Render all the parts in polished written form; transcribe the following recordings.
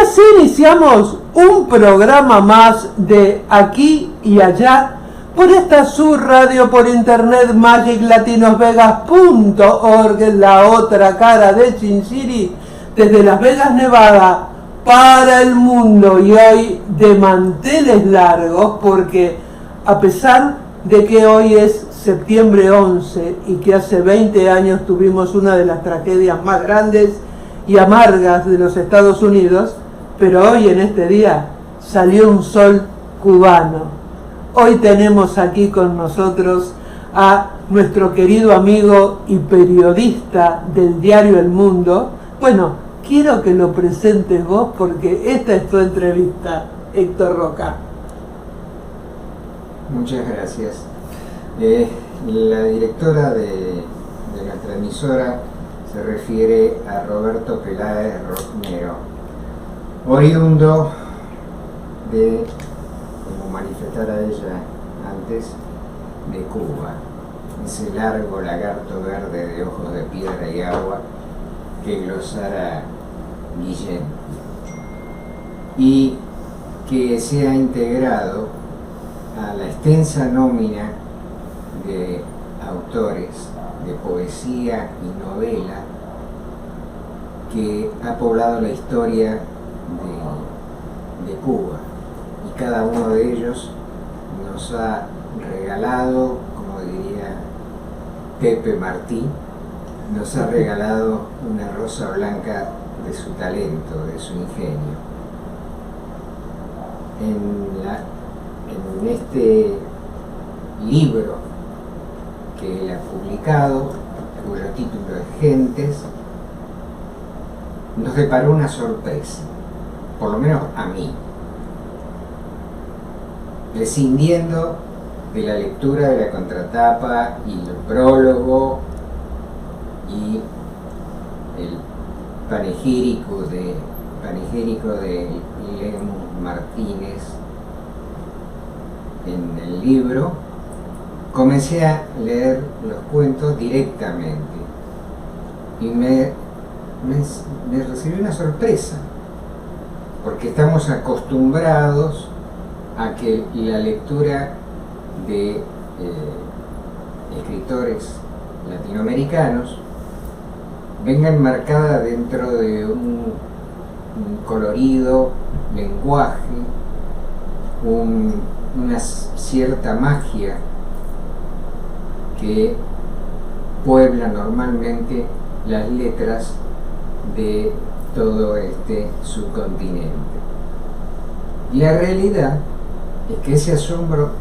así iniciamos un programa más de Aquí y Allá por esta subradio por internet magiclatinosvegas.org, la otra cara de Sin City, desde Las Vegas, Nevada, para el mundo. Y hoy de manteles largos, porque a pesar de que hoy es septiembre 11 y que hace 20 años tuvimos una de las tragedias más grandes y amargas de los Estados Unidos, pero hoy en este día salió un sol cubano. Hoy tenemos aquí con nosotros a nuestro querido amigo y periodista del diario El Mundo. Bueno, quiero que lo presentes vos porque esta es tu entrevista, Héctor Roca. Muchas gracias. La directora de nuestra emisora se refiere a Roberto Peláez Romero, oriundo de, como manifestara ella antes, de Cuba, ese largo lagarto verde de ojos de piedra y agua que glosara Guillén, y que se ha integrado a la extensa nómina de autores de poesía y novela que ha poblado la historia de Cuba, y cada uno de ellos nos ha regalado, como diría Pepe Martí, nos ha regalado una rosa blanca de su talento, de su ingenio. En este libro que él ha publicado, cuyo título es Gentes, nos deparó una sorpresa, por lo menos a mí, prescindiendo de la lectura de la contratapa y el prólogo y el panegírico de Lemus Martínez en el libro. Comencé a leer los cuentos directamente y me recibí una sorpresa, porque estamos acostumbrados a que la lectura de escritores latinoamericanos venga enmarcada dentro de un colorido lenguaje, una cierta magia que puebla normalmente las letras de todo este subcontinente. Y la realidad es que ese asombro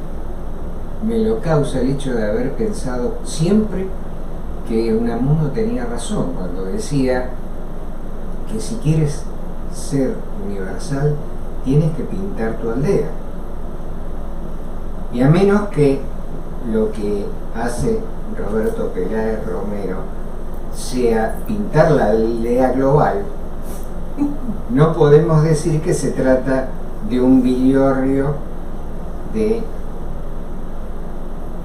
me lo causa el hecho de haber pensado siempre que Unamuno tenía razón cuando decía que si quieres ser universal tienes que pintar tu aldea. Y a menos que lo que hace Roberto Peláez Romero sea pintar la aldea global, no podemos decir que se trata de un villorrio de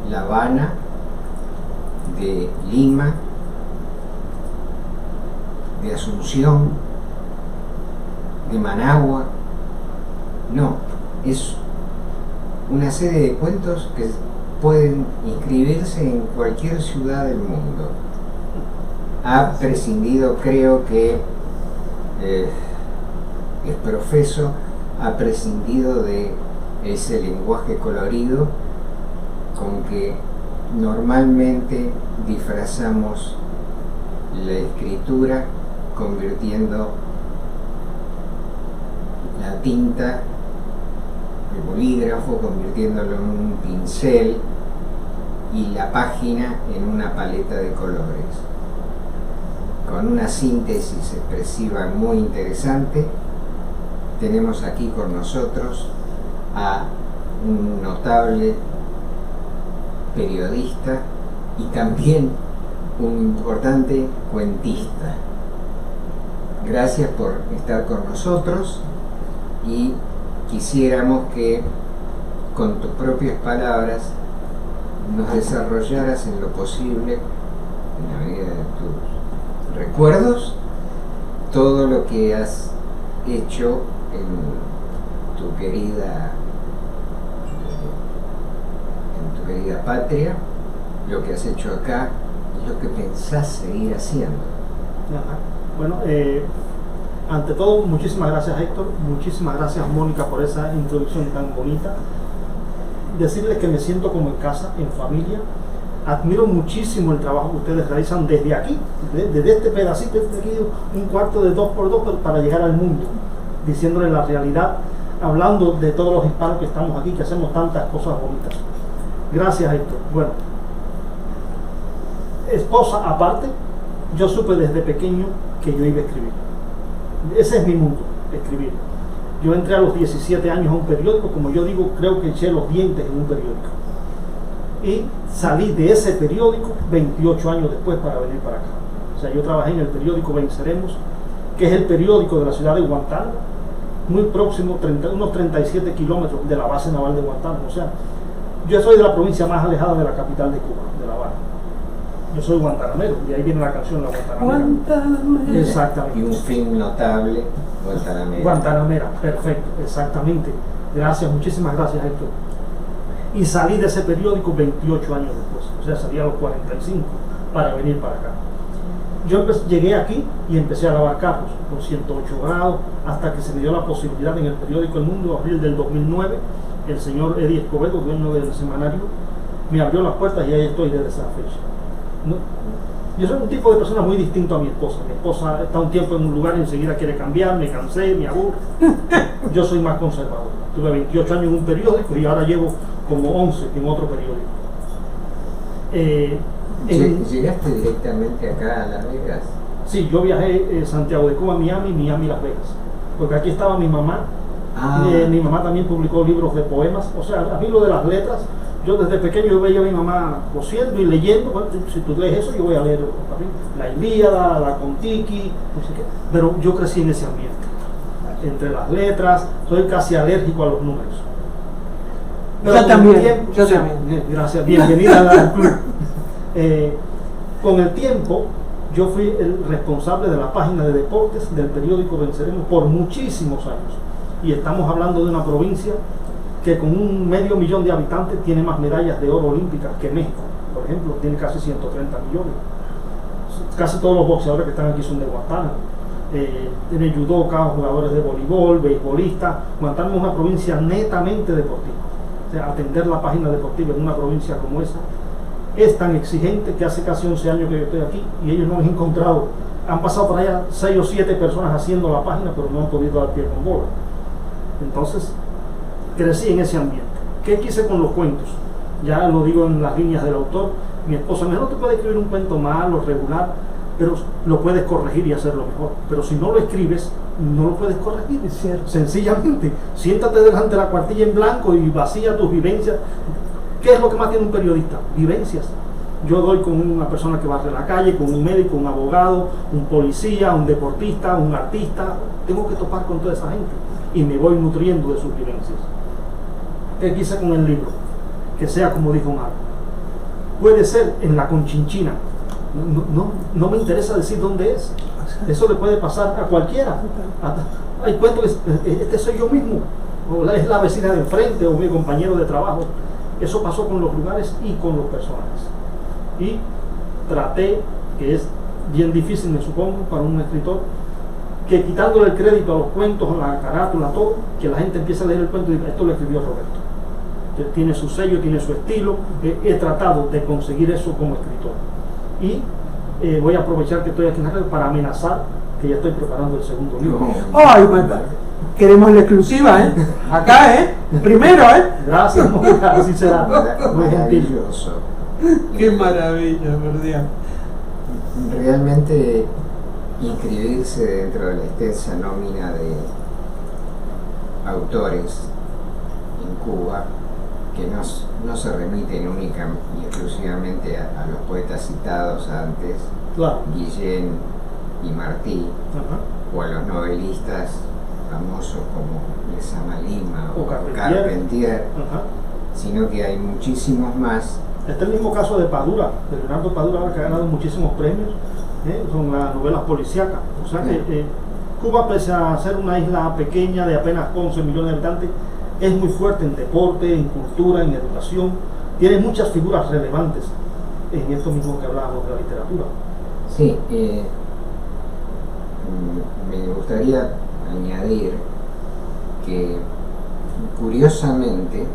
La Habana, de Lima, de Asunción, de Managua. No, es una serie de cuentos que pueden inscribirse en cualquier ciudad del mundo. Ha prescindido, creo que es profeso, ha prescindido de ese lenguaje colorido con que normalmente disfrazamos la escritura, convirtiendo la tinta, el bolígrafo, convirtiéndolo en un pincel y la página en una paleta de colores. Con una síntesis expresiva muy interesante, tenemos aquí con nosotros a un notable periodista y también un importante cuentista. Gracias por estar con nosotros, y quisiéramos que con tus propias palabras nos desarrollaras en lo posible, en la medida de tus recuerdos, todo lo que has hecho en tu querida patria, lo que has hecho acá y lo que pensás seguir haciendo. Ajá. Bueno, ante todo, muchísimas gracias, Héctor, muchísimas gracias, Mónica, por esa introducción tan bonita. Decirles que me siento como en casa, en familia. Admiro muchísimo el trabajo que ustedes realizan desde aquí, desde este pedacito, un cuarto de 2x2 para llegar al mundo, diciéndole la realidad, hablando de todos los hispanos que estamos aquí, que hacemos tantas cosas bonitas. Gracias, Héctor. Bueno, esposa aparte, yo supe desde pequeño que yo iba a escribir. Ese es mi mundo, escribir. Yo entré a los 17 años a un periódico, como yo digo, creo que eché los dientes en un periódico. Y salí de ese periódico 28 años después para venir para acá. O sea, yo trabajé en el periódico Venceremos, que es el periódico de la ciudad de Guantánamo, muy próximo, unos 37 kilómetros de la base naval de Guantánamo. O sea, yo soy de la provincia más alejada de la capital de Cuba, de La Habana. Yo soy guantanamero, y ahí viene la canción La Guantanamera. Exactamente. Y un fin notable, Guantanamera. Guantanamera, perfecto, exactamente. Gracias, muchísimas gracias, Héctor. Y salí de ese periódico 28 años después, o sea, salí a los 45 para venir para acá. Yo llegué aquí y empecé a lavar carros con 108 grados, hasta que se me dio la posibilidad en el periódico El Mundo, abril del 2009, el señor Eddie Escobedo, dueño del semanario, me abrió las puertas y ahí estoy desde esa fecha. ¿No? Yo soy un tipo de persona muy distinto a mi esposa. Mi esposa está un tiempo en un lugar y enseguida quiere cambiar, me cansé, me aburro. Yo soy más conservador. Tuve 28 años en un periódico y ahora llevo como 11 en otro periódico. ¿Llegaste directamente acá a Las Vegas? Sí, yo viajé Santiago de Cuba, Miami, Las Vegas. Porque aquí estaba mi mamá. Mi mamá también publicó libros de poemas. O sea, a mí lo de las letras, yo desde pequeño yo veía a mi mamá cosiendo y leyendo. Bueno, si tú lees eso, yo voy a leer también la Ilíada, la Contiki, no sé qué. Pero yo crecí en ese ambiente. Entre las letras, soy casi alérgico a los números. Pero yo también, tiempo, yo sí, también. Gracias, bienvenida al club. Con el tiempo, yo fui el responsable de la página de deportes del periódico Venceremos por muchísimos años. Y estamos hablando de una provincia que con 500,000 de habitantes tiene más medallas de oro olímpicas que México. Por ejemplo, tiene casi 130 millones. Casi todos los boxeadores que están aquí son de Guantánamo. Tiene judoka, jugadores de voleibol, beisbolistas. Guantánamo es una provincia netamente deportiva. O sea, atender la página deportiva en una provincia como esa es tan exigente que hace casi 11 años que yo estoy aquí y ellos no han encontrado, han pasado por allá 6 o 7 personas haciendo la página, pero no han podido dar pie con bola. Entonces, crecí en ese ambiente. ¿Qué quise con los cuentos? Ya lo digo en las líneas del autor. Mi esposa me dijo, no te puede escribir un cuento malo, regular, pero lo puedes corregir y hacerlo mejor. Pero si no lo escribes, no lo puedes corregir. Es cierto. Sencillamente, siéntate delante de la cuartilla en blanco y vacía tus vivencias. ¿Qué es lo que más tiene un periodista? Vivencias. Yo doy con una persona que barre la calle, con un médico, un abogado, un policía, un deportista, un artista. Tengo que topar con toda esa gente y me voy nutriendo de sus vivencias. ¿Qué quise con el libro? Que sea como dijo Marco. Puede ser en la Conchinchina. No me interesa decir dónde es. Eso le puede pasar a cualquiera. Hay cuentos que este soy yo mismo, o es la vecina de enfrente, o mi compañero de trabajo. Eso pasó con los lugares y con los personajes. Y traté, que es bien difícil, me supongo, para un escritor, que quitándole el crédito a los cuentos, a la carátula, todo, que la gente empiece a leer el cuento y diga, esto lo escribió Roberto. Que tiene su sello, tiene su estilo. He tratado de conseguir eso como escritor. Y voy a aprovechar que estoy aquí en la red para amenazar que ya estoy preparando el segundo libro. Ay, queremos la exclusiva, ¿eh? Acá, ¿eh? Primero, ¿eh? Gracias, Mónica, así será. Muy gentil. Maravilloso. Qué maravilla, por Dios. Realmente inscribirse dentro de la extensa nómina de autores en Cuba, que no se remiten única y exclusivamente a los poetas citados antes, Claro. Guillén y Martí, Ajá. o a los novelistas famosos como Lezama Lima O o Carpentier. Carpentier, Ajá. sino que hay muchísimos más. Este es el mismo caso de Padura, de Leonardo Padura, que ha ganado muchísimos premios, son las novelas policíacas. O sea que Cuba, pese a ser una isla pequeña de apenas 11 millones de habitantes, es muy fuerte en deporte, en cultura, en educación. Tiene muchas figuras relevantes en esto mismo que hablábamos de la literatura. Sí, me gustaría añadir que curiosamente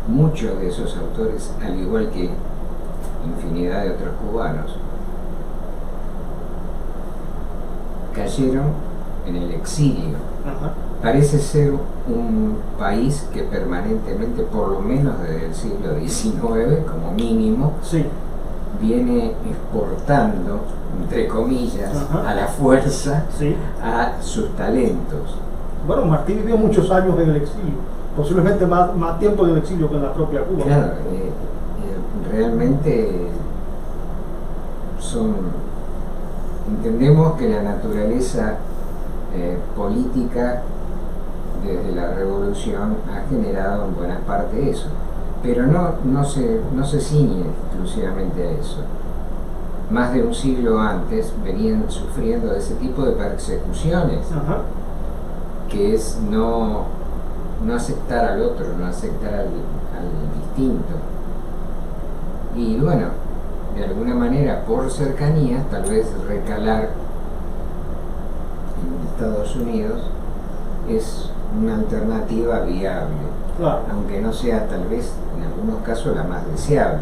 muchos de esos autores, al igual que infinidad de otros cubanos, cayeron en el exilio. Ajá. Parece ser un país que permanentemente, por lo menos desde el siglo XIX, como mínimo, Sí. viene exportando, entre comillas, Ajá. a la fuerza, Sí. a sus talentos. Bueno, Martí vivió muchos años en el exilio, posiblemente más tiempo en el exilio que en la propia Cuba. Claro, realmente entendemos que la naturaleza política desde la revolución ha generado en buena parte eso, pero no se ciñe exclusivamente a eso. Más de un siglo antes venían sufriendo ese tipo de persecuciones, Ajá. que es no aceptar al otro, no aceptar al distinto. Y bueno, de alguna manera, por cercanía, tal vez recalar en Estados Unidos es una alternativa viable, Claro. aunque no sea tal vez en algunos casos la más deseable,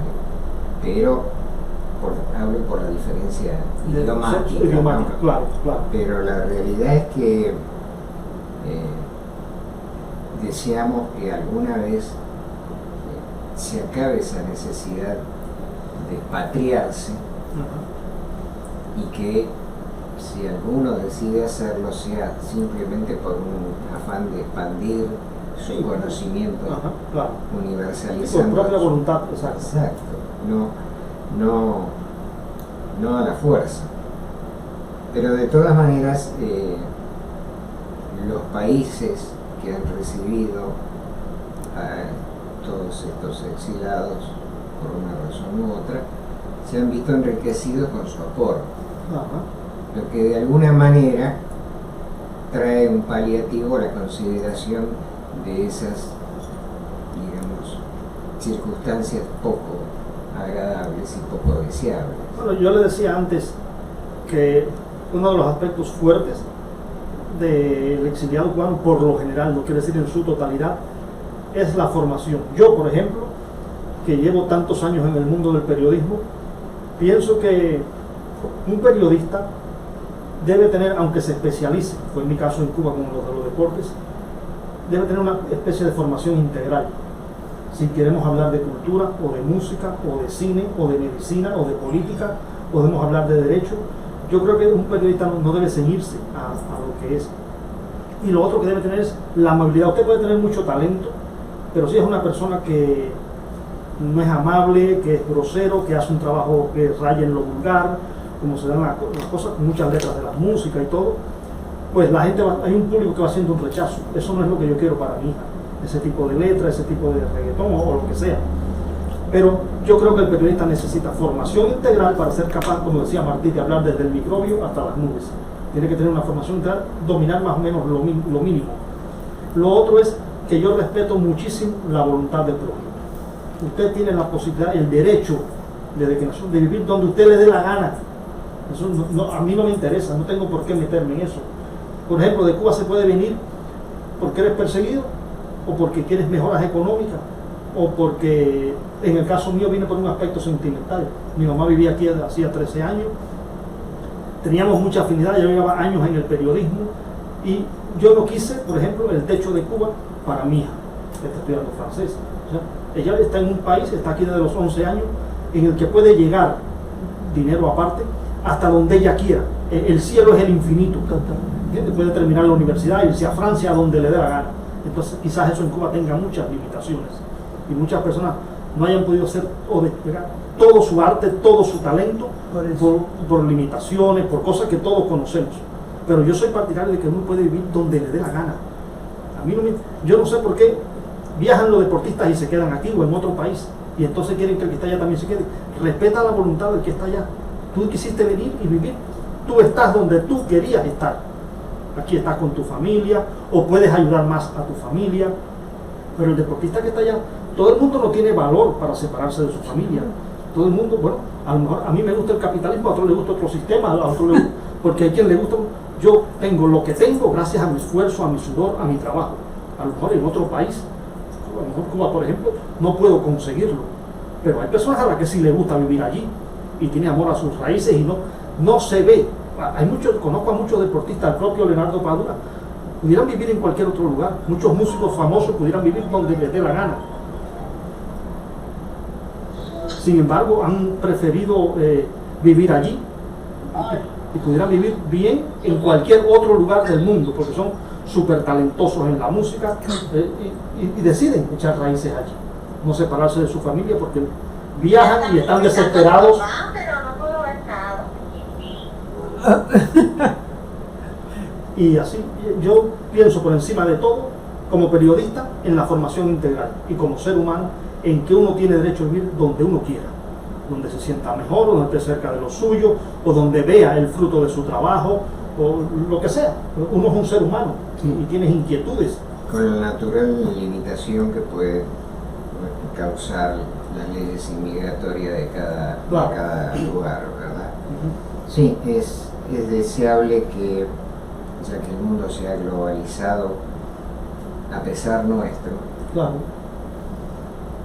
pero hablo por la diferencia idiomática, Idiomática, ¿no? claro, claro. Pero la realidad es que deseamos que alguna vez se acabe esa necesidad de expatriarse Ajá. y que si alguno decide hacerlo sea simplemente por un afán de expandir su Sí. conocimiento, Ajá, claro. Y universalizando. por propia voluntad, exacto. Exacto, no a la fuerza. Pero de todas maneras, los países que han recibido a todos estos exilados, por una razón u otra, se han visto enriquecidos con su aporte, Ajá. lo que de alguna manera trae un paliativo a la consideración de esas, digamos, circunstancias poco agradables y poco deseables. Bueno, yo le decía antes que uno de los aspectos fuertes del exiliado cubano, por lo general, no quiere decir en su totalidad, es la formación. Yo, por ejemplo, que llevo tantos años en el mundo del periodismo, pienso que un periodista debe tener, aunque se especialice, fue en mi caso en Cuba con los deportes, debe tener una especie de formación integral. Si queremos hablar de cultura, o de música, o de cine, o de medicina, o de política, podemos hablar de derecho. Yo creo que un periodista no debe ceñirse a lo que es. Y lo otro que debe tener es la amabilidad. Usted puede tener mucho talento, pero si es una persona que no es amable, que es grosero, que hace un trabajo que raya en lo vulgar, como se dan las cosas, muchas letras de la música y todo, pues la gente hay un público que va haciendo un rechazo. Eso no es lo que yo quiero para mi hija, ese tipo de letra, ese tipo de reggaetón o lo que sea. Pero yo creo que el periodista necesita formación integral para ser capaz, como decía Martí, de hablar desde el microbio hasta las nubes. Tiene que tener una formación integral, dominar más o menos lo mínimo. Lo otro es que yo respeto muchísimo la voluntad del prójimo. Usted tiene la posibilidad, el derecho, desde que nació, de vivir donde usted le dé la gana. Eso a mí no me interesa, no tengo por qué meterme en eso. Por ejemplo, de Cuba se puede venir porque eres perseguido, o porque quieres mejoras económicas, o porque, en el caso mío, vine por un aspecto sentimental. Mi mamá vivía aquí hacía 13 años, teníamos mucha afinidad, yo llevaba años en el periodismo, y yo no quise, por ejemplo, el techo de Cuba para mi hija, que está estudiando francés. O sea, ella está en un país, está aquí desde los 11 años, en el que puede llegar, dinero aparte, hasta donde ella quiera. El cielo es el infinito. Puede terminar la universidad, irse a Francia, a donde le dé la gana. Entonces quizás eso en Cuba tenga muchas limitaciones y muchas personas no hayan podido hacer o desplegar todo su arte, todo su talento por limitaciones, por cosas que todos conocemos. Pero yo soy partidario de que uno puede vivir donde le dé la gana. A mí yo no sé por qué viajan los deportistas y se quedan aquí o en otro país, y entonces quieren que el que está allá también se quede. Respeta la voluntad del que está allá. Tú quisiste venir y vivir, tú estás donde tú querías estar. aquí estás con tu familia, o puedes ayudar más a tu familia. Pero el deportista que está allá, todo el mundo no tiene valor para separarse de su familia. Todo el mundo, bueno, a lo mejor a mí me gusta el capitalismo, a otro le gusta otro sistema, a otro le, porque hay quien le gusta. Yo tengo lo que tengo gracias a mi esfuerzo, a mi sudor, a mi trabajo. A lo mejor en otro país, a lo mejor Cuba por ejemplo, no puedo conseguirlo. Pero hay personas a las que sí les gusta vivir allí y tiene amor a sus raíces y no se ve. Conozco a muchos deportistas, el propio Leonardo Padura, pudieran vivir en cualquier otro lugar. Muchos músicos famosos pudieran vivir donde les dé la gana. Sin embargo, han preferido vivir allí y pudieran vivir bien en cualquier otro lugar del mundo, porque son súper talentosos en la música y deciden echar raíces allí, no separarse de su familia porque viajan y están desesperados. Y así, yo pienso por encima de todo, como periodista, en la formación integral y como ser humano, en que uno tiene derecho a vivir donde uno quiera, donde se sienta mejor, o donde esté cerca de lo suyo, o donde vea el fruto de su trabajo, o lo que sea. Uno es un ser humano y tienes inquietudes. Con la natural limitación que puede causar las leyes inmigratorias de cada lugar, ¿verdad? Sí, es deseable que, ya que el mundo se ha globalizado a pesar nuestro, Claro.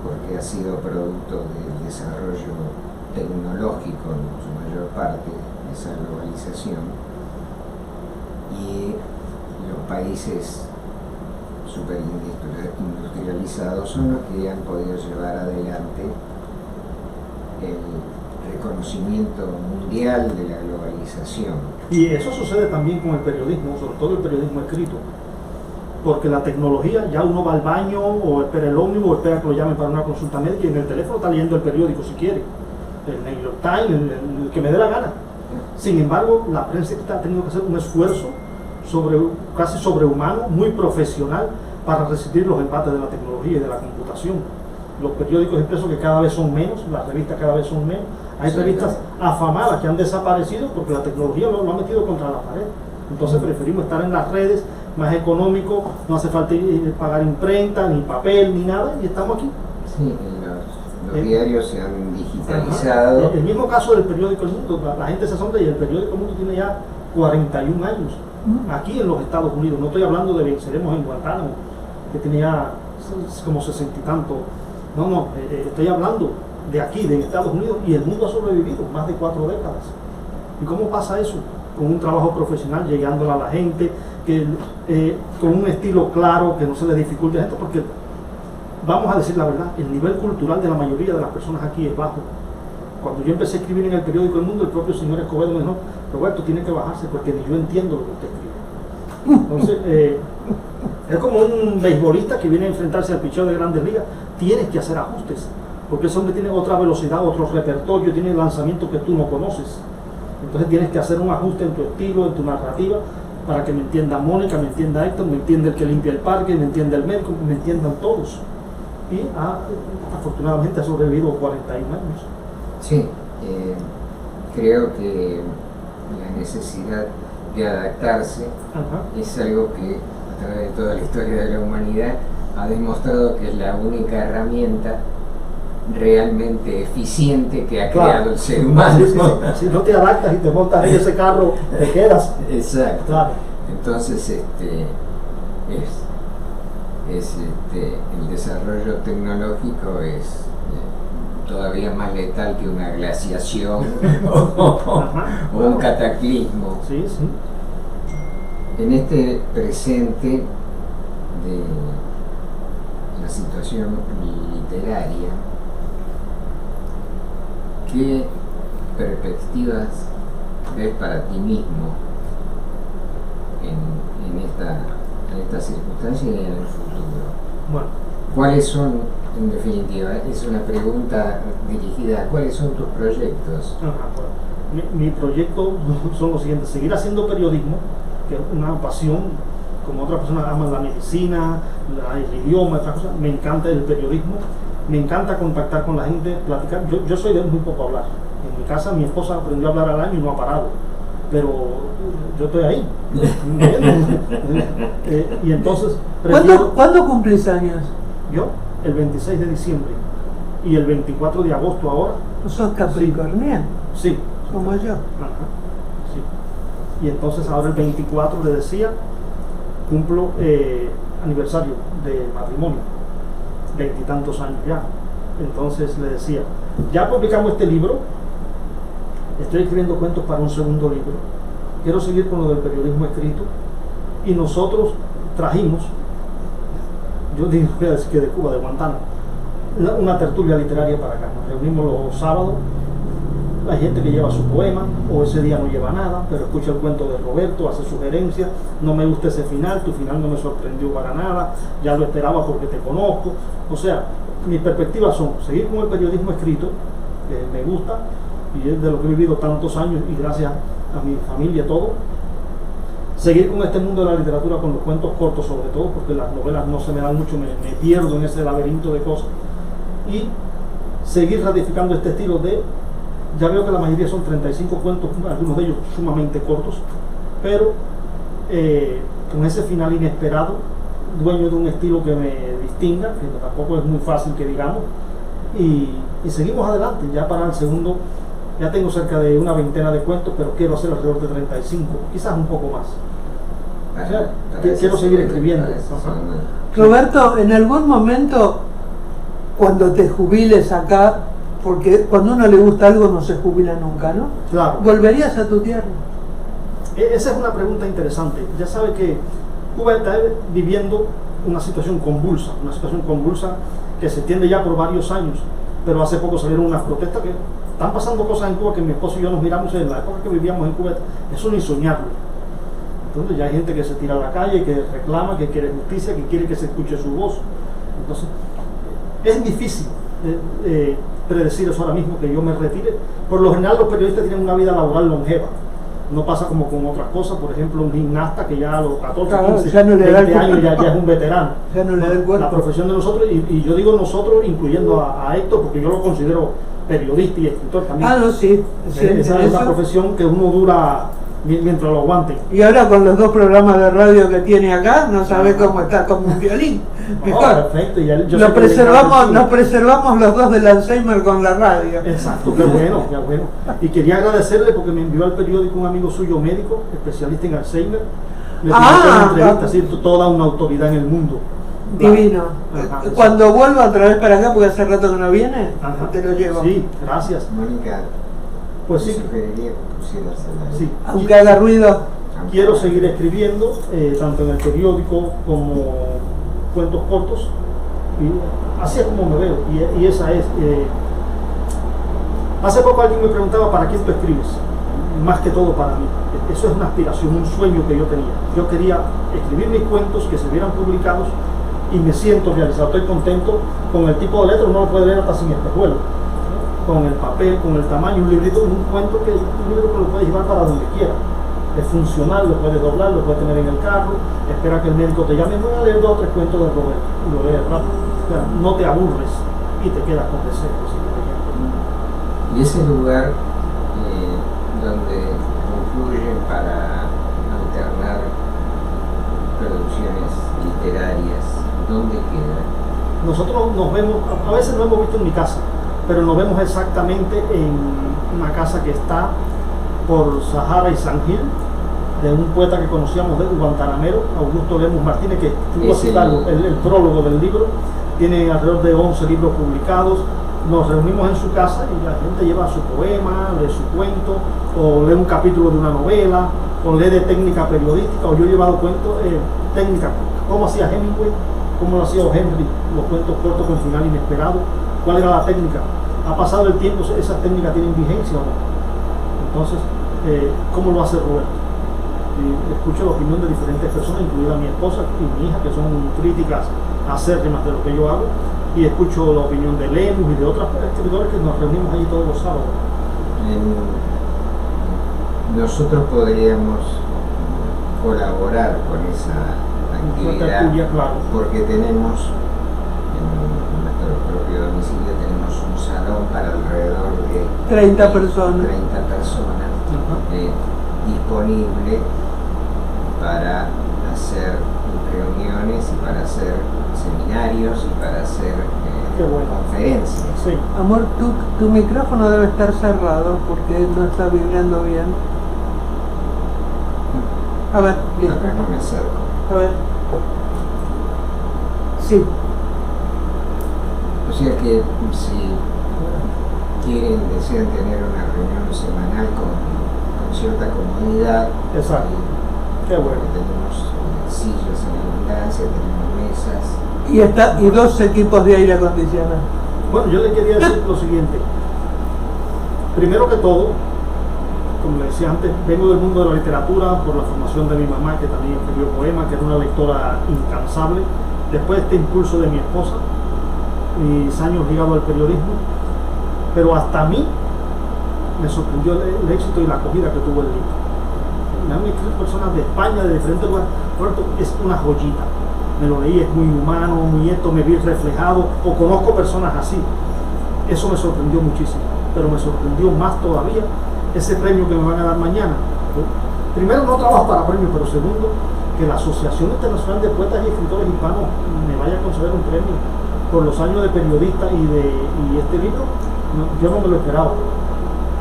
porque ha sido producto del desarrollo tecnológico en su mayor parte, esa globalización, y los países superindustrializados son los que han podido llevar adelante el reconocimiento mundial de la globalización. Y eso sucede también con el periodismo, sobre todo el periodismo escrito. Porque la tecnología, ya uno va al baño o espera el ómnibus o espera que lo llamen para una consulta médica y en el teléfono está leyendo el periódico si quiere, el New York Times, el que me dé la gana. Sin embargo, la prensa está teniendo que hacer un esfuerzo casi sobrehumano, muy profesional, para resistir los embates de la tecnología y de la computación. Los periódicos impresos que cada vez son menos, las revistas cada vez son menos. Hay revistas afamadas que han desaparecido porque la tecnología lo ha metido contra la pared. Entonces preferimos estar en las redes, más económico, no hace falta pagar imprenta, ni papel, ni nada, y estamos aquí. Sí, los diarios se han digitalizado. El mismo caso del periódico El Mundo, la gente se asombra y el periódico El Mundo tiene ya 41 años, aquí en los Estados Unidos. No estoy hablando de Venceremos en Guantánamo, que tenía como 60 y tanto. No, estoy hablando de aquí, de Estados Unidos, y El Mundo ha sobrevivido más de 4 décadas. ¿Y cómo pasa eso? Con un trabajo profesional, llegando a la gente, con un estilo claro, que no se le dificulte a esto, porque vamos a decir la verdad, el nivel cultural de la mayoría de las personas aquí es bajo. Cuando yo empecé a escribir en el periódico El Mundo, el propio señor Escobedo me dijo: Roberto, tiene que bajarse porque ni yo entiendo lo que usted escribe. Entonces, es como un beisbolista que viene a enfrentarse al picheo de Grandes Ligas, tienes que hacer ajustes, porque ese hombre tiene otra velocidad, otro repertorio, tiene lanzamientos que tú no conoces. Entonces tienes que hacer un ajuste en tu estilo, en tu narrativa, para que me entienda Mónica, me entienda Héctor, me entienda el que limpia el parque, me entienda el médico, me entiendan todos. Y afortunadamente ha sobrevivido 41 años. Sí, creo que la necesidad de adaptarse es algo que a través de toda la historia de la humanidad ha demostrado que es la única herramienta realmente eficiente que ha creado el ser humano. Si no te adaptas y te montas en ese carro, te quedas. Exacto. Claro. Entonces, el desarrollo tecnológico es todavía más letal que una glaciación o un cataclismo. Sí, sí. En este presente de la situación literaria, ¿qué perspectivas ves para ti mismo en esta circunstancia y en el futuro? Bueno, ¿Cuáles son, en definitiva, es una pregunta dirigida a cuáles son tus proyectos? Mi proyecto son los siguientes: seguir haciendo periodismo, que es una pasión, como otras personas aman la medicina, el idioma, otras cosas. Me encanta el periodismo, me encanta contactar con la gente, platicar. Yo soy de muy poco hablar. En mi casa mi esposa aprendió a hablar al año y no ha parado. pero yo estoy ahí. Y entonces, ¿Cuándo cumplís años? yo, el 26 de diciembre y el 24 de agosto ahora. ¿Sos capricorniano? Sí. Como yo. Ajá, sí. Y entonces ahora el 24 le decía, cumplo aniversario de matrimonio, 20 y tantos años ya. Entonces le decía, ya publicamos este libro, estoy escribiendo cuentos para un segundo libro, quiero seguir con lo del periodismo escrito, y nosotros trajimos, yo voy a decir que de Cuba, de Guantánamo, una tertulia literaria para acá. Nos reunimos los sábados, hay gente que lleva su poema, o ese día no lleva nada, pero escucha el cuento de Roberto, hace sugerencias, no me gusta ese final, tu final no me sorprendió para nada, ya lo esperaba porque te conozco. O sea, mis perspectivas son seguir con el periodismo escrito, que me gusta, y es de lo que he vivido tantos años, y gracias a mi familia, todo. Seguir con este mundo de la literatura, con los cuentos cortos sobre todo, porque las novelas no se me dan mucho, me pierdo en ese laberinto de cosas. Y seguir ratificando este estilo de, ya veo que la mayoría son 35 cuentos, algunos de ellos sumamente cortos, pero con ese final inesperado, dueño de un estilo que me distinga, que tampoco es muy fácil que digamos, y seguimos adelante. Ya para el segundo, ya tengo cerca de una veintena de cuentos, pero quiero hacer alrededor de 35, quizás un poco más. O sea, quiero seguir escribiendo. Roberto, en algún momento, cuando te jubiles acá, porque cuando a uno le gusta algo no se jubila nunca, ¿no? Claro. ¿Volverías a tu tierra? Esa es una pregunta interesante. Ya sabe que Cuba está viviendo una situación convulsa que se extiende ya por varios años, pero hace poco salieron unas protestas que están pasando cosas en Cuba que mi esposo y yo nos miramos en la época que vivíamos en Cuba, eso ni soñarlo. Entonces ya hay gente que se tira a la calle, que reclama, que quiere justicia, que quiere que se escuche su voz. Entonces, es difícil predecir eso ahora mismo, que yo me retire. Por lo general los periodistas tienen una vida laboral longeva. No pasa como con otras cosas, por ejemplo un gimnasta que ya a los 14, 15, ya no le 20 años ya es un veterano. Ya no le da el cuerpo. La profesión de nosotros, y yo digo nosotros incluyendo a Héctor, porque yo lo considero periodista y escritor también. Ah, no, sí. Esa es una profesión que uno dura mientras lo aguante. Y ahora con los 2 programas de radio que tiene acá, no sabe cómo está como un violín. Mejor. Perfecto. Y yo nos preservamos los 2 del Alzheimer con la radio. Exacto, qué bueno, qué bueno. Y quería agradecerle porque me envió al periódico un amigo suyo médico, especialista en Alzheimer. Le pidió una entrevista, ¿cierto? Toda una autoridad en el mundo. Divino. Ajá, cuando vuelva otra vez para acá, porque hace rato que no viene, ajá, te lo llevo. Sí, gracias. Mónica, pues sí. Sugeriría que pusieras el Sí. Aunque haga ruido. Quiero seguir escribiendo, tanto en el periódico como cuentos cortos, y así es como me veo, y esa es. Hace poco alguien me preguntaba ¿para quién tú escribes? Más que todo para mí. Eso es una aspiración, un sueño que yo tenía. Yo quería escribir mis cuentos, que se vieran publicados, y me siento realizado, estoy contento con el tipo de letra. Uno lo puede leer hasta sin espejuelo, con el papel, con el tamaño, un librito, un cuento un libro que lo puedes llevar para donde quiera. Es funcional, lo puedes doblar, lo puedes tener en el carro, espera que el médico te llame, voy a leer 2 o 3 cuentos de Roberto, y lo lees rápido. O sea, no te aburres y te quedas con deseos. Y ese lugar donde confluyen para alternar producciones literarias, ¿dónde queda? Nosotros nos vemos, a veces lo hemos visto en mi casa, pero nos vemos exactamente en una casa que está por Sahara y San Gil, de un poeta que conocíamos de Guantanamero, Augusto Lemus Martínez, que estuvo citando el prólogo del libro. Tiene alrededor de 11 libros publicados. Nos reunimos en su casa y la gente lleva su poema, lee su cuento, o lee un capítulo de una novela, o lee de técnica periodística, o yo he llevado cuentos, técnica, cómo hacía Hemingway, cómo lo hacía Henry, los cuentos cortos con final inesperado, cuál era la técnica. Ha pasado el tiempo, esas técnicas tienen vigencia o no. Entonces, ¿cómo lo hace Roberto? Y escucho la opinión de diferentes personas, incluida mi esposa y mi hija, que son críticas acérrimas de lo que yo hago, y escucho la opinión de Lemus y de otros escritores que nos reunimos allí todos los sábados. Nosotros podríamos colaborar con esa actividad, claro, porque tenemos en nuestro propio domicilio tenemos un salón para alrededor de 30 personas. 30 personas. disponible para hacer reuniones y para hacer seminarios y para hacer conferencias. Sí. Amor, tu micrófono debe estar cerrado porque no está vibrando bien. A ver, listo. Acá no me acerco. A ver. Sí. O sea que si desean tener una reunión semanal con cierta comodidad. Exacto. Qué bueno. Tenemos sillas en abundancia, tenemos mesas. Y 2 equipos de aire acondicionado. Bueno, yo le quería decir lo siguiente. Primero que todo, como le decía antes, vengo del mundo de la literatura por la formación de mi mamá, que también escribió poemas, que era una lectora incansable. Después este impulso de mi esposa, mis años ligados al periodismo, pero hasta a mí me sorprendió el éxito y la acogida que tuvo el libro. Me han escrito personas de España, de diferentes lugares. Es una joyita. Me lo leí, es muy humano, muy esto, me vi reflejado, o conozco personas así. Eso me sorprendió muchísimo, pero me sorprendió más todavía ese premio que me van a dar mañana. Primero, no trabajo para premio, pero segundo, que la Asociación Internacional de Poetas y Escritores Hispanos me vaya a conceder un premio por los años de periodista y este libro. Yo no me lo esperaba,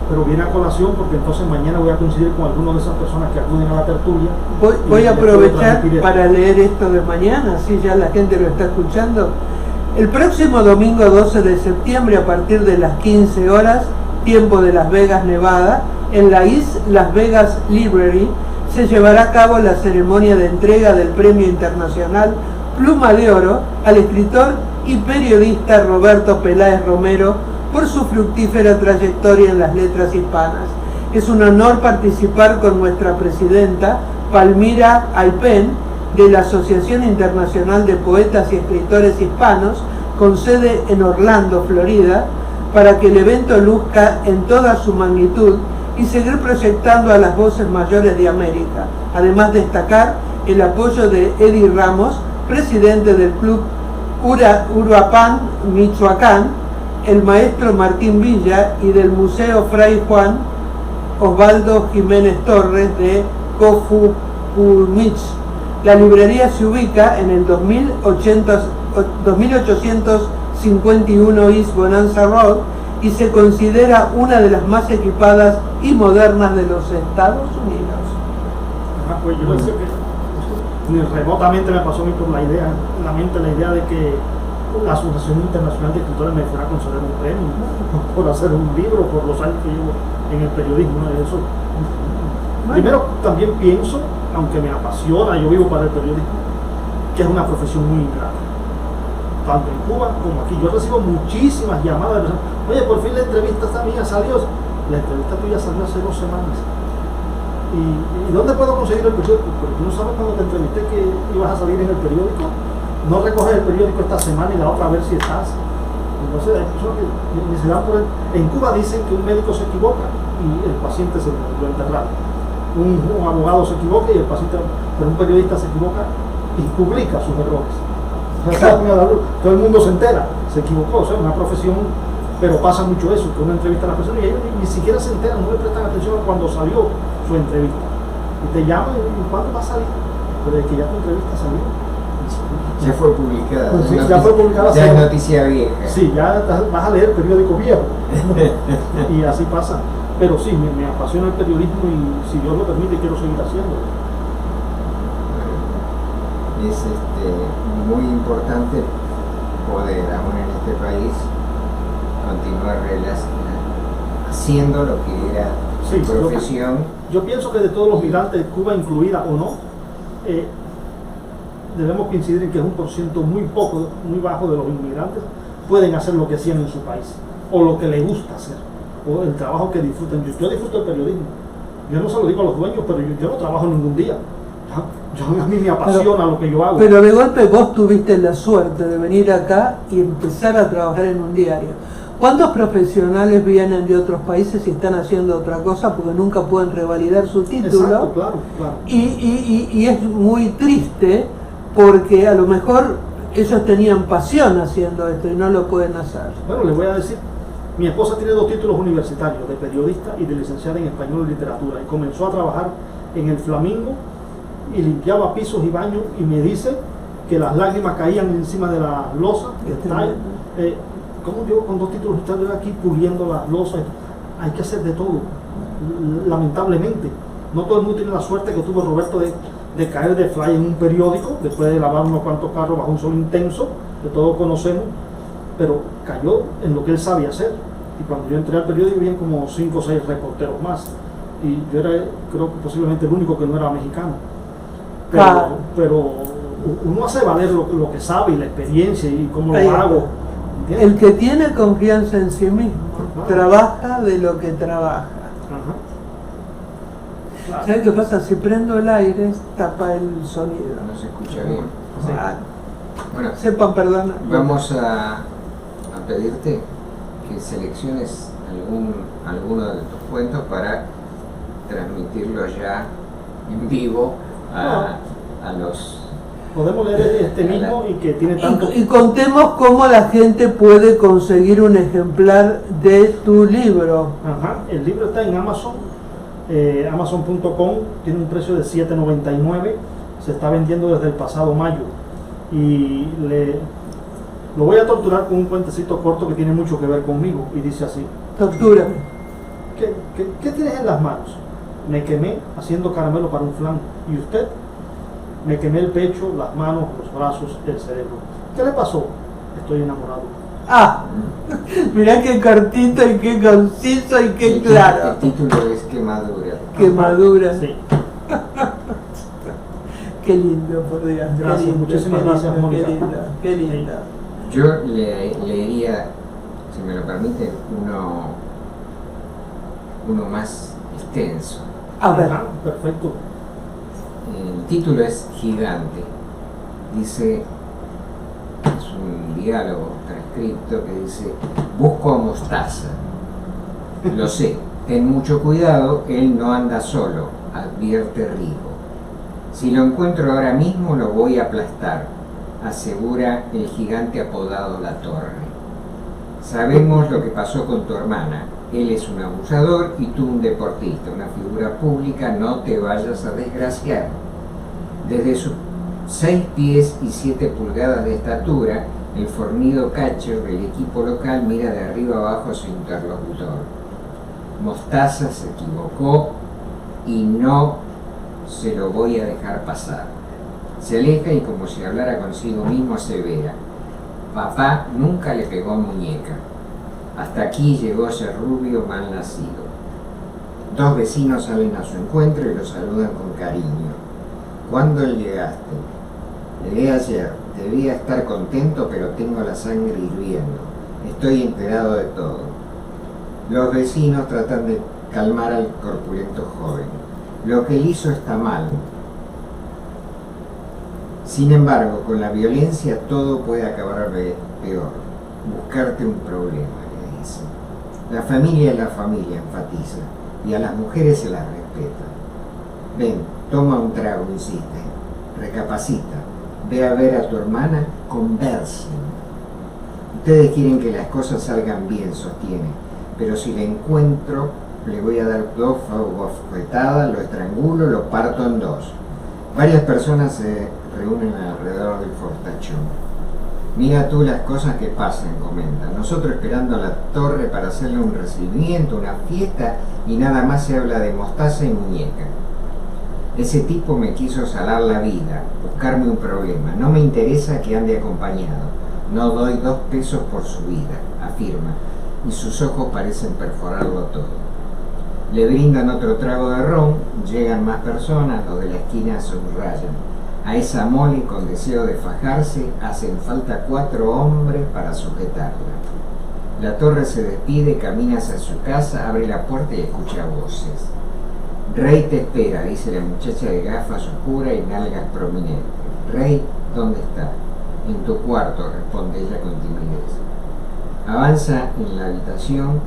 pero viene a colación porque entonces mañana voy a coincidir con algunas de esas personas que acuden a la tertulia. Voy a aprovechar para leer esto de mañana, así ya la gente lo está escuchando. El próximo domingo 12 de septiembre, a partir de las 15 horas, tiempo de Las Vegas, Nevada, en la East Las Vegas Library, se llevará a cabo la ceremonia de entrega del Premio Internacional Pluma de Oro al escritor y periodista Roberto Peláez Romero por su fructífera trayectoria en las letras hispanas. Es un honor participar con nuestra presidenta, Palmira Aypen, de la Asociación Internacional de Poetas y Escritores Hispanos, con sede en Orlando, Florida, para que el evento luzca en toda su magnitud y seguir proyectando a las voces mayores de América. Además, destacar el apoyo de Eddie Ramos, presidente del Club Uruapan, Michoacán, el maestro Martín Villa y del Museo Fray Juan Osvaldo Jiménez Torres de Cojupulmich. La librería se ubica en el 2851 East Bonanza Road y se considera una de las más equipadas y modernas de los Estados Unidos. Pues yo decía que ni remotamente me pasó a mí por la idea de que la Asociación Internacional de Escritores me fuera a conceder un premio por hacer un libro, por los años que llevo en el periodismo, ¿no? Eso. Primero, también pienso, aunque me apasiona, yo vivo para el periodismo, que es una profesión muy ingrata, tanto en Cuba como aquí. Yo recibo muchísimas llamadas de personas: oye, por fin la entrevista esta mía salió. La entrevista tuya salió hace 2 semanas. ¿Y dónde puedo conseguir el periódico? Porque tú no sabes cuando te entrevisté que ibas a salir en el periódico. No recoges el periódico esta semana y la otra a ver si estás. Entonces hay personas que ni se dan por él. En Cuba dicen que un médico se equivoca y el paciente se lo enterra. Un abogado se equivoca y el paciente, pero un periodista se equivoca y publica sus errores. O sea, todo el mundo se entera, se equivocó. O sea, una profesión, pero pasa mucho eso, que uno entrevista a la persona y ellos ni siquiera se enteran, no le prestan atención a cuando salió su entrevista. Y te llaman y ¿cuándo va a salir? Pero es que ya tu entrevista salió. Ya fue publicada. Sí, ya fue publicada. Ya es noticia vieja. Sí, ya vas a leer el periódico viejo. Y así pasa. Pero sí, me apasiona el periodismo y si Dios lo permite quiero seguir haciéndolo. Es muy importante poder, aún en este país, continuar haciendo lo que era su profesión. Yo pienso que de todos los migrantes, Cuba incluida o no, debemos coincidir en que es un % muy bajo de los inmigrantes pueden hacer lo que hacían en su país, o lo que les gusta hacer, o el trabajo que disfrutan. Yo disfruto el periodismo, yo no se lo digo a los dueños, pero yo no trabajo ningún día. A mí me apasiona lo que yo hago. Pero de golpe vos tuviste la suerte de venir acá y empezar a trabajar en un diario. ¿Cuántos profesionales vienen de otros países y están haciendo otra cosa porque nunca pueden revalidar su título? Exacto, claro. Y es muy triste porque a lo mejor ellos tenían pasión haciendo esto y no lo pueden hacer. Bueno, les voy a decir, Mi esposa tiene 2 títulos universitarios, de periodista y de licenciada en español y literatura, y comenzó a trabajar en el Flamingo y limpiaba pisos y baños, y me dice que las lágrimas caían encima de la losa. ¿Cómo yo con 2 títulos universitarios aquí puliendo las losas? Hay que hacer de todo, lamentablemente. No todo el mundo tiene la suerte que tuvo Roberto de caer de fly en un periódico, después de lavar unos cuantos carros bajo un sol intenso, que todos conocemos, pero cayó en lo que él sabía hacer. Y cuando yo entré al periódico, habían como 5 o 6 reporteros más, y yo era, creo que posiblemente el único que no era mexicano. Pero uno hace valer lo que sabe y la experiencia y cómo lo hago. ¿Entiendes? El que tiene confianza en sí mismo trabaja de lo que trabaja. Claro. ¿Sabes qué pasa? Si prendo el aire, tapa el sonido. No se escucha bien. Bueno, Sepan perdonar. vamos a pedirte que selecciones alguno de tus cuentos para transmitirlo ya en vivo a los... Podemos leer este mismo y que tiene tanto... Y contemos cómo la gente puede conseguir un ejemplar de tu libro. Ajá, el libro está en Amazon, Amazon.com, tiene un precio de $7.99, se está vendiendo desde el pasado mayo. Y lo voy a torturar con un cuentecito corto que tiene mucho que ver conmigo, y dice así: Tortúrame. ¿Qué tienes en las manos? Me quemé haciendo caramelo para un flan. ¿Y usted? Me quemé el pecho, las manos, los brazos, el cerebro. ¿Qué le pasó? Estoy enamorado. Mirá qué cortito y qué conciso y qué claro. El título es Quemadura. Quemadura. Sí. Qué lindo, por Dios. Gracias, Qué lindo, muchísimas qué gracias, lindo, Mónica. Qué lindo, qué lindo. Yo leería, si me lo permite, uno más extenso. A ver. Ajá, perfecto. El título es Gigante. Dice, es un diálogo transcripto que dice: busco a Mostaza. Lo sé, ten mucho cuidado, él no anda solo, advierte Rigo. Si lo encuentro ahora mismo lo voy a aplastar, asegura el gigante apodado La Torre. Sabemos lo que pasó con tu hermana. Él es un abusador y tú un deportista, una figura pública, no te vayas a desgraciar. Desde sus 6 pies y 7 pulgadas de estatura, el fornido catcher del equipo local mira de arriba abajo a su interlocutor. Mostaza se equivocó y no se lo voy a dejar pasar. Se aleja y, como si hablara consigo mismo, asevera: papá nunca le pegó a muñeca. Hasta aquí llegó ese rubio mal nacido. 2 vecinos salen a su encuentro y lo saludan con cariño. ¿Cuándo llegaste? Llegué ayer. Debía estar contento, pero tengo la sangre hirviendo. Estoy enterado de todo. Los vecinos tratan de calmar al corpulento joven. Lo que él hizo está mal. Sin embargo, con la violencia todo puede acabar peor. Buscarte un problema, le dice. La familia es la familia, enfatiza, y a las mujeres se las respeta. Ven, toma un trago, insiste. Recapacita. Ve a ver a tu hermana, conversen. Ustedes quieren que las cosas salgan bien, sostiene, pero si la encuentro, le voy a dar 2 bofetadas, lo estrangulo, lo parto en 2. Varias personas se reúnen alrededor del fortachón. Mira tú las cosas que pasan, comenta. Nosotros esperando a La Torre para hacerle un recibimiento, una fiesta, y nada más se habla de Mostaza y muñeca. Ese tipo me quiso salar la vida, buscarme un problema. No me interesa que ande acompañado. No doy 2 pesos por su vida, afirma, y sus ojos parecen perforarlo todo. Le brindan otro trago de ron, llegan más personas, los de la esquina subrayan. A esa mole con deseo de fajarse hacen falta 4 hombres para sujetarla. La Torre se despide, camina hacia su casa, abre la puerta y escucha voces. Rey te espera, dice la muchacha de gafas oscuras y nalgas prominentes. Rey, ¿dónde está? En tu cuarto, responde ella con timidez. Avanza en la habitación,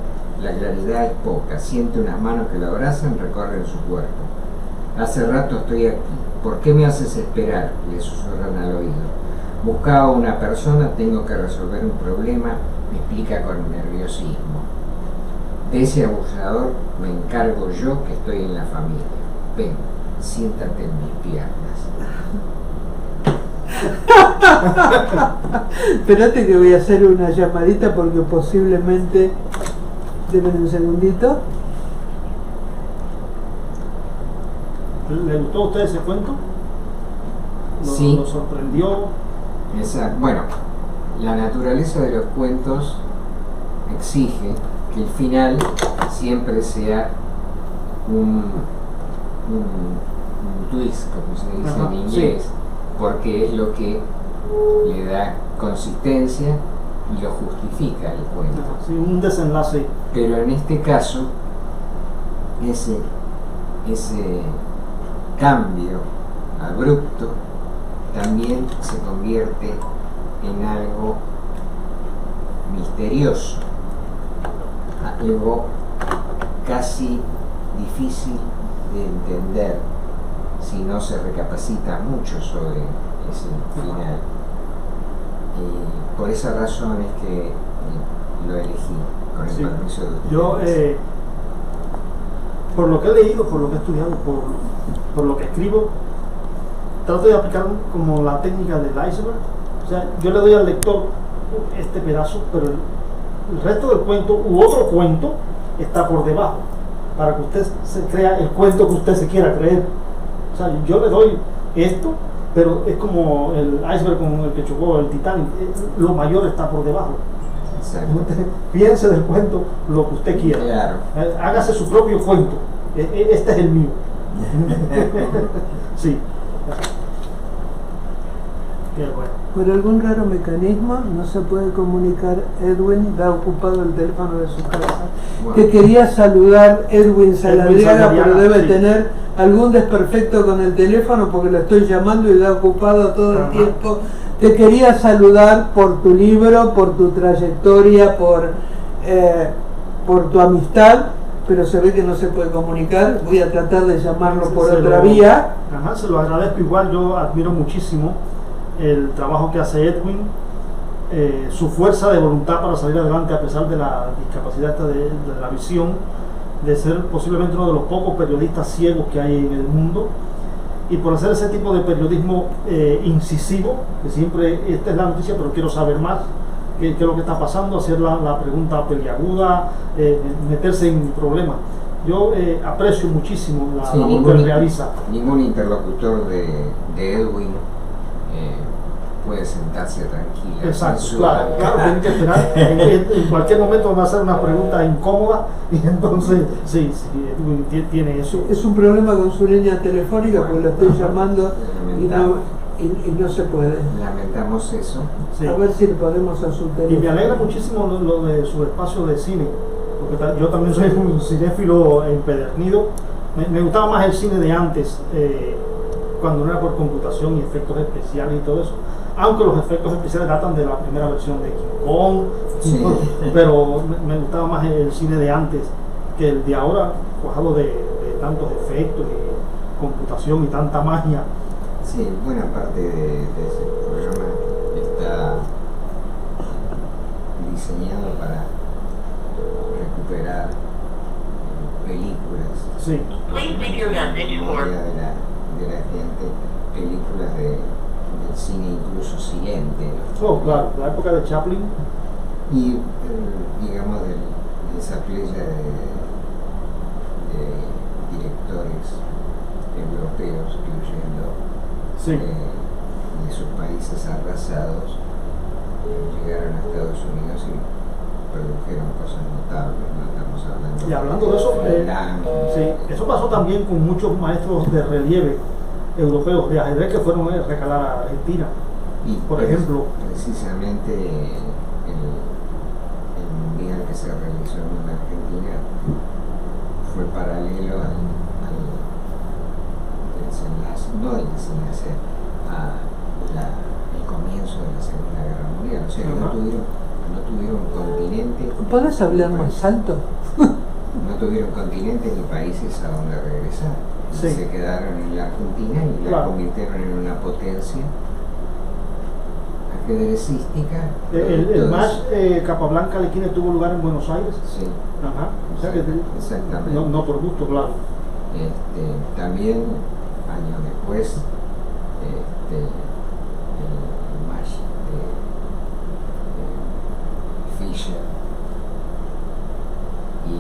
la claridad es poca, siente unas manos que lo abrazan, recorren su cuerpo. Hace rato estoy aquí, ¿por qué me haces esperar?, le susurran al oído. Buscaba a una persona, tengo que resolver un problema, me explica con nerviosismo. De ese abusador me encargo yo, que estoy en la familia. Ven, siéntate en mis piernas. Espérate que voy a hacer una llamadita porque posiblemente... Deme un segundito. ¿Le gustó a usted ese cuento? Sí. ¿Lo sorprendió? Bueno, la naturaleza de los cuentos exige que el final siempre sea un twist, como se dice en inglés, sí, porque es lo que le da consistencia y lo justifica el cuento. Sí, un desenlace. Pero en este caso, ese cambio abrupto también se convierte en algo misterioso, algo casi difícil de entender si no se recapacita mucho sobre ese final. Por esa razón es que lo elegí, con el permiso de ustedes. Yo, por lo que he leído, por lo que he estudiado, por lo que escribo, trato de aplicar como la técnica del iceberg. O sea, yo le doy al lector este pedazo, pero el resto del cuento u otro cuento está por debajo, para que usted se crea el cuento que usted se quiera creer. O sea, yo le doy esto, pero es como el iceberg con el que chocó el Titanic, lo mayor está por debajo. Usted piense del cuento lo que usted quiera. Claro. Hágase su propio cuento. Este es el mío. Sí. Qué bueno. Por algún raro mecanismo no se puede comunicar. Edwin da ocupado el teléfono de su casa. Bueno. Te quería saludar, Edwin Saladiaga, pero debe tener algún desperfecto con el teléfono porque lo estoy llamando y da ocupado todo el tiempo. Te quería saludar por tu libro, por tu trayectoria, por tu amistad, pero se ve que no se puede comunicar. Voy a tratar de llamarlo por otra vía. Se lo agradezco igual. Yo admiro muchísimo el trabajo que hace Edwin, su fuerza de voluntad para salir adelante a pesar de la discapacidad de la visión, de ser posiblemente uno de los pocos periodistas ciegos que hay en el mundo, y por hacer ese tipo de periodismo incisivo, que siempre esta es la noticia pero quiero saber más, qué es lo que está pasando, hacer la pregunta peliaguda, meterse en problemas. Yo aprecio muchísimo la labor que realiza. Ningún interlocutor de Edwin puede sentarse tranquila. Exacto, claro, tienen que esperar. En cualquier momento van a hacer una pregunta incómoda y entonces sí, Edwin tiene eso. Es un problema con su línea telefónica porque lo estoy llamando y no se puede. Lamentamos eso. Sí. A ver si le podemos a su teléfono. Y me alegra muchísimo lo de su espacio de cine, porque yo también soy un cinéfilo empedernido. Me gustaba más el cine de antes, cuando no era por computación y efectos especiales y todo eso, aunque los efectos especiales datan de la primera versión de King Kong, sí. Pero me gustaba más el cine de antes que el de ahora, cuajado de tantos efectos y computación y tanta magia. Sí, buena parte de ese programa está diseñado para recuperar películas. Sí. De la gente, películas del cine incluso silente. Oh, claro, la época de Chaplin. Y digamos de esa playa de directores europeos, incluyendo de sus países arrasados, llegaron a Estados Unidos y produjeron cosas notables. No estamos hablando y hablando de eso, sí, eso pasó también con muchos maestros de relieve europeos de ajedrez que fueron a recalar a Argentina. Y por ejemplo, precisamente el mundial que se realizó en Argentina fue paralelo al desenlace, no el desenlace, el comienzo de la Segunda Guerra Mundial. O sea, no tuvieron continente. ¿Puedes hablar más alto? No tuvieron continente ni países a donde regresar. Sí. Se quedaron en la Argentina y la convirtieron en una potencia ajedrecística. El match Capablanca Alekhine tuvo lugar en Buenos Aires. Sí. Ajá. O sea que Exactamente. no por gusto, claro. También, años después, el match de Fischer, y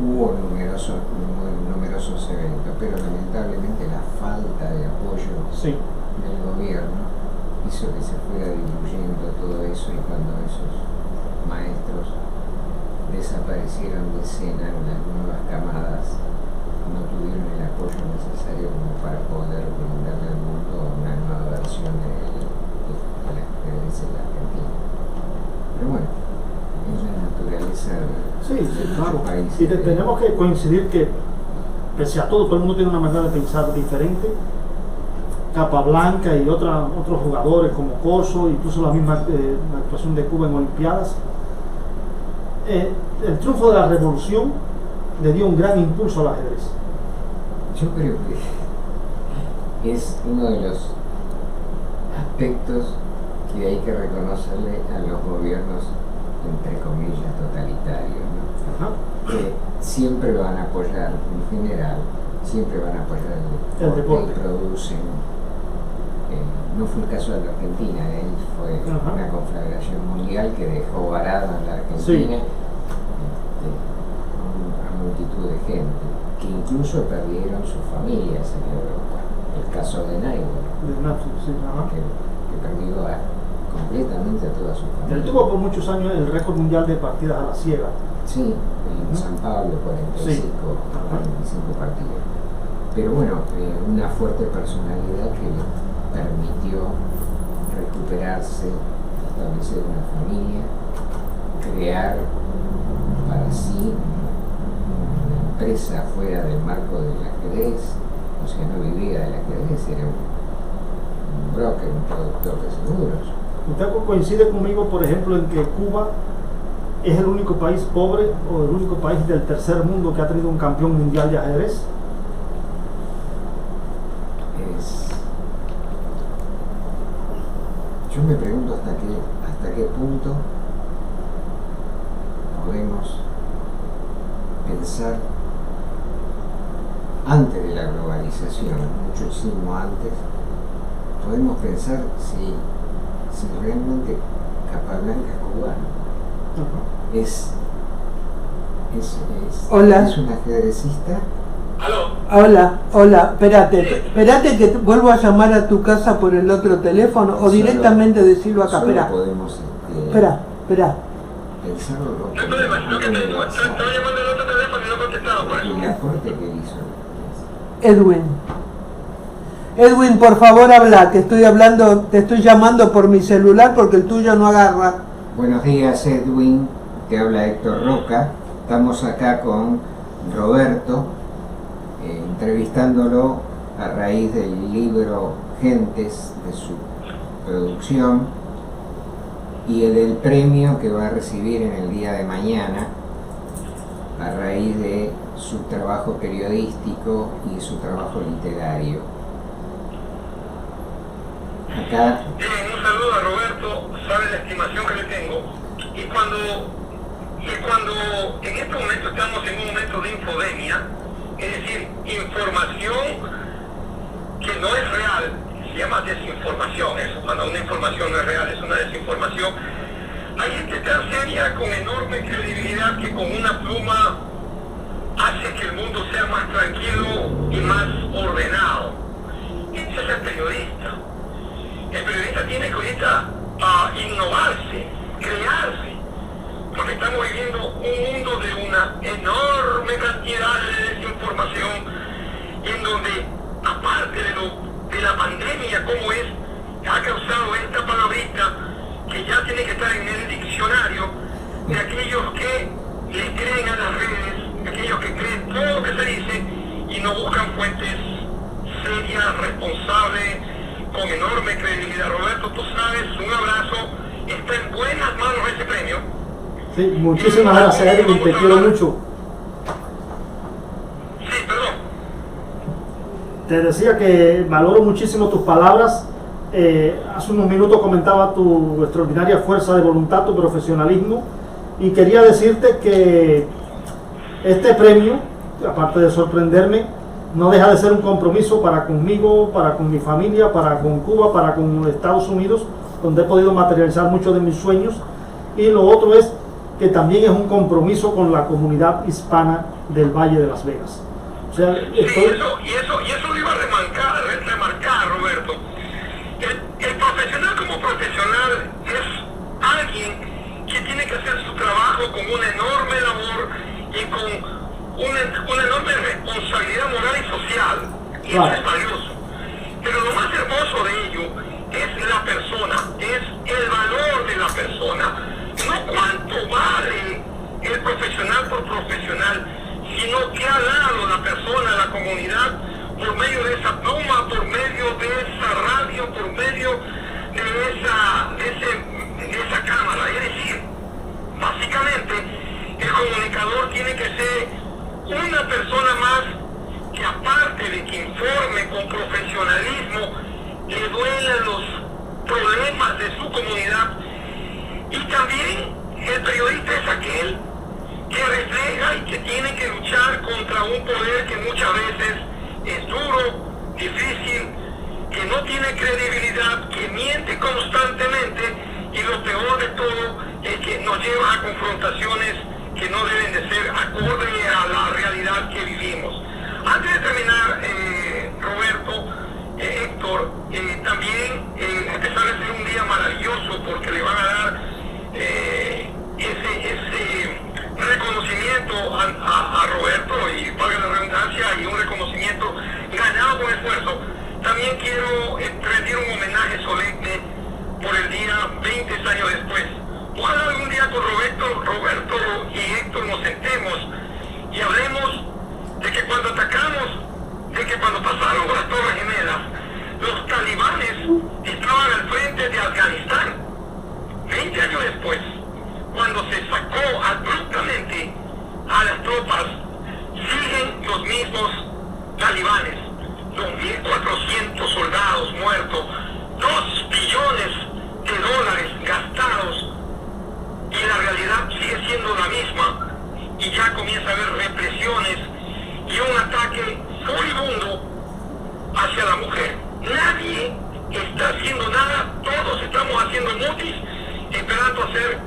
hubo numerosos eventos, pero lamentablemente la falta de apoyo Sí. del gobierno hizo que se fuera diluyendo todo eso, y cuando esos maestros desaparecieron de escena, las nuevas camadas no tuvieron el apoyo necesario como para poder brindarle al mundo una nueva versión de la experiencia de la Argentina. Pero bueno, es la naturaleza Sí, claro. del país. Y tenemos que coincidir que, pese a todo el mundo tiene una manera de pensar diferente. Capablanca y otros jugadores como Corso, incluso la misma actuación de Cuba en Olimpiadas. El triunfo de la revolución le dio un gran impulso al ajedrez. Yo creo que es uno de los aspectos que hay que reconocerle a los gobiernos, entre comillas, totalitarios, ¿no? Ajá. Que siempre van a apoyar, en general, siempre van a apoyar El deporte. y producen. No fue el caso de la Argentina, fue Ajá. una conflagración mundial que dejó varado en la Argentina Sí. A multitud de gente, que incluso perdieron sus familias en Europa. El caso de Nairo, Sí, ajá. que perdió completamente a toda su familia. Él tuvo por muchos años el récord mundial de partidas a la ciega. Sí, en San Pablo, 45 partidos. Pero bueno, una fuerte personalidad que le permitió recuperarse, establecer una familia, crear para sí una empresa fuera del marco del ajedrez. O sea, no vivía del ajedrez, era un broker, un productor de seguros. ¿Usted coincide conmigo, por ejemplo, en que Cuba es el único país pobre o el único país del tercer mundo que ha tenido un campeón mundial de ajedrez? Yo me pregunto hasta qué punto podemos pensar antes de la globalización, muchísimo antes, podemos pensar si realmente Capablanca es cubano. Hola. ¿Es un ajedrecista? Hola, espérate que vuelvo a llamar a tu casa por el otro teléfono o Solo- directamente decirlo acá, solo espera, podemos espera. pensarlo No hay problema, lo que tengo, estaba llamando al otro teléfono y no contestaba por y eso. el aporte que hizo. Edwin, por favor habla, que te estoy llamando por mi celular porque el tuyo no agarra. Buenos días, Edwin, te habla Héctor Roca. Estamos acá con Roberto, entrevistándolo a raíz del libro Gentes, de su producción, y del premio que va a recibir en el día de mañana a raíz de su trabajo periodístico y su trabajo literario. Acá Un saludo a Roberto, sabe la estimación que le tengo. Y cuando en este momento estamos en un momento de infodemia, es decir, información que no es real, se llama desinformación, eso, cuando una información no es real, es una desinformación. Hay gente tan seria, con enorme credibilidad, que con una pluma hace que el mundo sea más tranquilo y más ordenado. Ese es el periodista. El periodista tiene que ahorita innovarse, crearse, porque estamos viviendo un mundo de una enorme cantidad de desinformación, en donde, aparte de la pandemia, como es, ha causado esta palabrita que ya tiene que estar en el diccionario de aquellos que le creen a las redes, de aquellos que creen todo lo que se dice y no buscan fuentes serias, responsables, con enorme credibilidad. Roberto, tú sabes, un abrazo, está en buenas manos ese premio. Sí, muchísimas gracias, Edwin, te quiero mucho. Sí, perdón. Te decía que valoro muchísimo tus palabras Hace unos minutos comentaba tu extraordinaria fuerza de voluntad, tu profesionalismo, y quería decirte que este premio, aparte de sorprenderme, no deja de ser un compromiso para conmigo, para con mi familia, para con Cuba, para con Estados Unidos, donde he podido materializar muchos de mis sueños. Y lo otro es que también es un compromiso con la comunidad hispana del Valle de Las Vegas. O sea, y eso lo iba a remarcar, Roberto. El profesional como profesional es alguien que tiene que hacer su trabajo con una enorme labor y con una enorme responsabilidad moral y social. Y eso es valioso. Pero lo más hermoso de ello es la persona, es el valor de la persona. No cuánto vale el profesional por profesional, sino que ha dado la persona a la comunidad por medio de esa pluma, por medio de esa radio, por medio de esa cámara. Es decir, básicamente el comunicador tiene que ser una persona más que, aparte de que informe con profesionalismo, le duelen los problemas de su comunidad. Y también el periodista es aquel que refleja y que tiene que luchar contra un poder que muchas veces es duro, difícil, que no tiene credibilidad, que miente constantemente, y lo peor de todo es que nos lleva a confrontaciones que no deben de ser acorde a la realidad que vivimos. Antes de terminar, Roberto, Héctor, también, a pesar de ser un día maravilloso, porque le van a dar ese reconocimiento a Roberto, y valga la redundancia, y un reconocimiento ganado con esfuerzo, también quiero rendir un homenaje solemne por el día 20 años después. Ojalá algún día con Roberto y Héctor nos sentemos y hablemos de que cuando atacamos, de que cuando pasaron las Torres Gemelas, los talibanes estaban al frente de Afganistán. 20 años después, cuando se sacó abruptamente a las tropas, siguen los mismos talibanes, los 1.400 soldados muertos, 2 billones de dólares gastados, y la realidad sigue siendo la misma, y ya comienza a haber represiones y un ataque furibundo hacia la mujer. Nadie está haciendo nada, todos estamos haciendo mutis, esperando hacer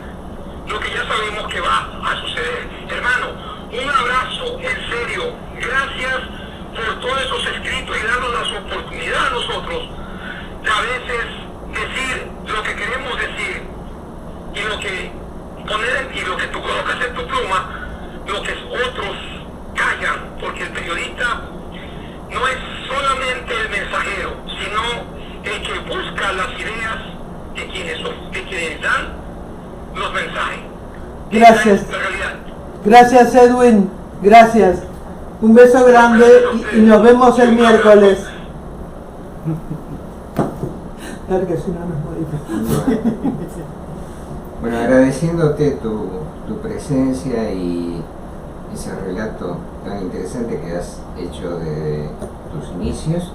lo que ya sabemos que va a suceder. Hermano, un abrazo en serio, gracias por todos esos escritos y darnos la oportunidad a nosotros de a veces decir lo que queremos decir, y lo que tú colocas en tu pluma, lo que otros callan, porque el periodista no es solamente el mensajero, sino el que busca las ideas de quienes dan los mensajes. Gracias. Gracias, Edwin. Gracias. Un beso grande y nos vemos el miércoles. Claro que si no nos morimos. Bueno, agradeciéndote tu presencia y ese relato tan interesante que has hecho de tus inicios.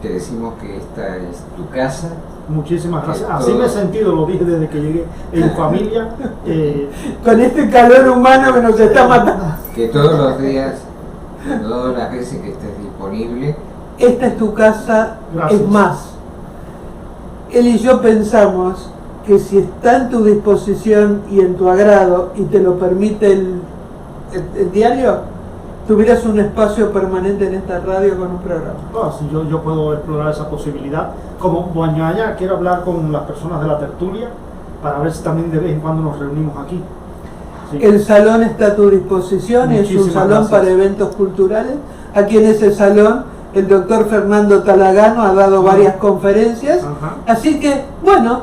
Te decimos que esta es tu casa. Muchísimas gracias. Así me he sentido, lo dije desde que llegué en familia. Con este calor humano que nos está matando. Que todos los días, todas las veces que estés disponible. Esta es tu casa. Gracias. Es más, él y yo pensamos que si está en tu disposición y en tu agrado y te lo permite el diario, tuvieras un espacio permanente en esta radio con un programa. Si yo puedo explorar esa posibilidad. Como mañana quiero hablar con las personas de la tertulia para ver si también de vez en cuando nos reunimos aquí. Sí. El salón está a tu disposición, es un salón gracias. para eventos culturales. Aquí en ese salón el doctor Fernando Talagano ha dado varias conferencias. Así que, bueno,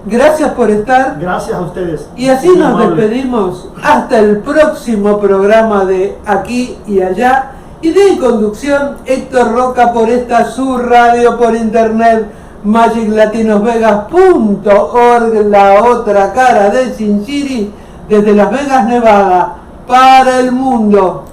gracias por estar. Gracias a ustedes. Y así muy nos amable. despedimos hasta el próximo programa de Aquí y Allá. Y de conducción, Héctor Roca, por esta su radio por internet, magiclatinosvegas.org, la otra cara de Sin City, desde Las Vegas, Nevada, para el mundo.